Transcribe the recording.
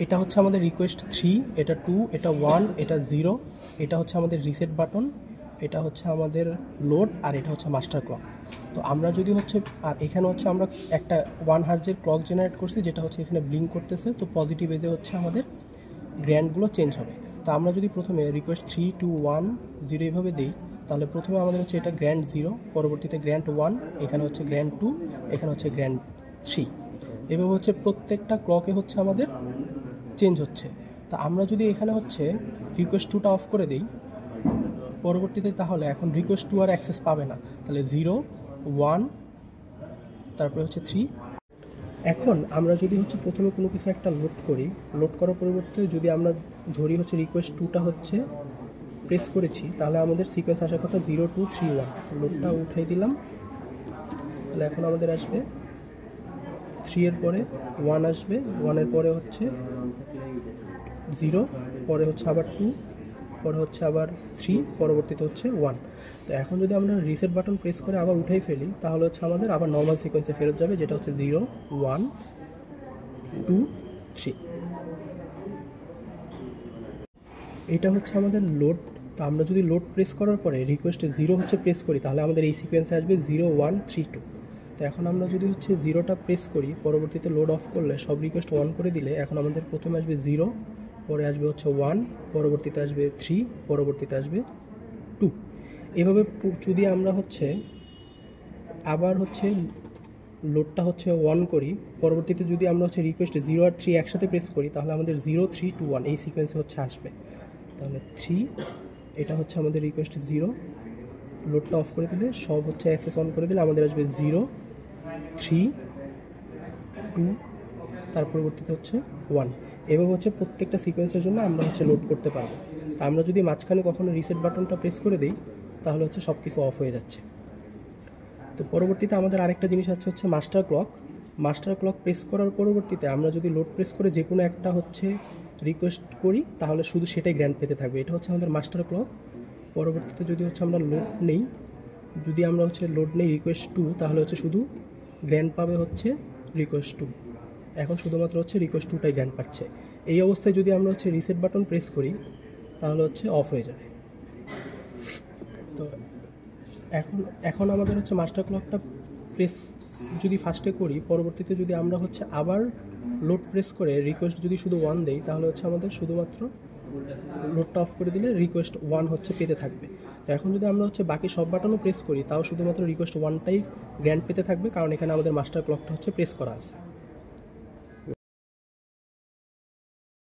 এটা হচ্ছে আমাদের রিকোয়েস্ট 3, এটা 2, এটা 1, এটা 0, এটা হচ্ছে আমাদের রিসেট বাটন, এটা হচ্ছে আমাদের লোড, আর এটা হচ্ছে মাস্টার ক্লক। তো আমরা যদি হচ্ছে, আর এখানে হচ্ছে আমরা একটা 1 হার্জের ক্লক জেনারেট করছি, যেটা হচ্ছে এখানে ব্লিঙ্ক করতেছে। তো পজিটিভ এজে হচ্ছে আমাদের গ্র্যান্ডগুলো চেঞ্জ হবে। তো আমরা যদি প্রথমে রিকোয়েস্ট 3, 2, 1, 0 এইভাবে দিই, তাহলে প্রথমে আমাদের হচ্ছে এটা গ্র্যান্ড 0, পরবর্তীতে গ্র্যান্ড 1, এখানে হচ্ছে গ্র্যান্ড 2, এখানে হচ্ছে গ্র্যান্ড 3। এভাবে হচ্ছে প্রত্যেকটা ক্লকে হচ্ছে আমাদের চেঞ্জ হচ্ছে। তো আমরা যদি এখানে হচ্ছে রিকোয়েস্ট 2টা অফ করে দিই পরবর্তীতে, তাহলে এখন রিকোয়েস্ট 2 আর অ্যাক্সেস পাবে না। তাহলে 0, 1, তারপরে হচ্ছে 3। এখন আমরা যদি হচ্ছে প্রথমে কোনো কিছু একটা লোড করি, লোড করার পরিবর্তে যদি আমরা ধরি হচ্ছে রিকোয়েস্ট 2টা হচ্ছে প্রেস করেছি, তাহলে আমাদের সিকোয়েন্স আসার কথা 0, 2, 3, 1। লোডটা উঠাই দিলাম, তাহলে এখন আমাদের আসবে 3 এর পরে 1 আসবে, 1 এর পরে হচ্ছে 0, পরে হচ্ছে আবার 2, পরে হচ্ছে আবার 3, পরবর্তীতে হচ্ছে 1। তো এখন যদি আমরা রিসেট বাটন প্রেস করে আবার উঠাই ফেলি, তাহলে হচ্ছে আমাদের আবার নর্মাল সিকোয়েন্সে ফেরত যাবে, যেটা হচ্ছে 0, 1, 2, 3। এটা হচ্ছে আমাদের লোড। তো আমরা যদি লোড প্রেস করার পরে রিকোয়েস্টে 0 হচ্ছে প্রেস করি, তাহলে আমাদের এই সিকোয়েন্সে আসবে 0, 1, 3, 2। তো এখন আমরা যদি হচ্ছে 0টা প্রেস করি, পরবর্তীতে লোড অফ করলে সব রিকোয়েস্ট 1 করে দিলে এখন আমাদের প্রথমে আসবে 0, পরে আসবে হচ্ছে 1, পরবর্তীতে আসবে 3, পরবর্তীতে আসবে 2। এভাবে যদি আমরা হচ্ছে আবার হচ্ছে লোডটা হচ্ছে 1 করি, পরবর্তীতে যদি আমরা হচ্ছে রিকোয়েস্টে 0 আর 3 একসাথে প্রেস করি, তাহলে আমাদের 0, 3, 2, 1 এই সিকোয়েন্সে হচ্ছে আসবে। তাহলে 3, এটা হচ্ছে আমাদের রিকোয়েস্ট 0, লোডটা অফ করে দিলে সব হচ্ছে অ্যাক্সেস অন করে দিলে আমাদের আসবে 0, 3, 2, তার পরবর্তীতে হচ্ছে 1। এভাবে হচ্ছে প্রত্যেকটা সিকোয়েন্সের জন্য আমরা হচ্ছে লোড করতে পারবো। তা আমরা যদি মাঝখানে কখনো রিসেট বাটনটা প্রেস করে দিই, তাহলে হচ্ছে সব কিছু অফ হয়ে যাচ্ছে। তো পরবর্তীতে আমাদের আরেকটা জিনিস আছে হচ্ছে master clock. Master clock press করার পরবর্তীতে আমরা যদি লোড প্রেস করে যে কোনো একটা হচ্ছে রিকোয়েস্ট করি, তাহলে শুধু সেটাই গ্র্যান্ড পেতে থাকবে। এটা হচ্ছে আমাদের মাস্টার ক্লক। পরবর্তীতে যদি হচ্ছে আমরা লোড নেই, যদি আমরা হচ্ছে লোড নেই রিকোয়েস্ট 2, তাহলে হচ্ছে শুধু গ্র্যান্ড পাবে হচ্ছে রিকোয়েস্ট 2। এখন শুধুমাত্র হচ্ছে রিকোয়েস্ট 2টাই গ্র্যান্ড পাচ্ছে। এই অবস্থায় যদি আমরা হচ্ছে রিসেট বাটন প্রেস করি, তাহলে হচ্ছে অফ হয়ে যাবে। তো এখন আমাদের হচ্ছে মাস্টার ক্লকটা প্রেস যদি ফার্স্টে করি, পরবর্তীতে যদি আমরা হচ্ছে আবার লোড প্রেস করে রিকোয়েস্ট যদি শুধু 1 দেই, তাহলে হচ্ছে আমাদের শুধুমাত্র লোডটা অফ করে দিলে রিকোয়েস্ট 1 হচ্ছে পেতে থাকবে। তো এখন যদি আমরা হচ্ছে বাকি সব বাটনও প্রেস করি, তাও শুধুমাত্র রিকোয়েস্ট 1টাই গ্র্যান্ড পেতে থাকবে, কারণ এখানে আমাদের মাস্টার ক্লকটা হচ্ছে প্রেস করা আছে।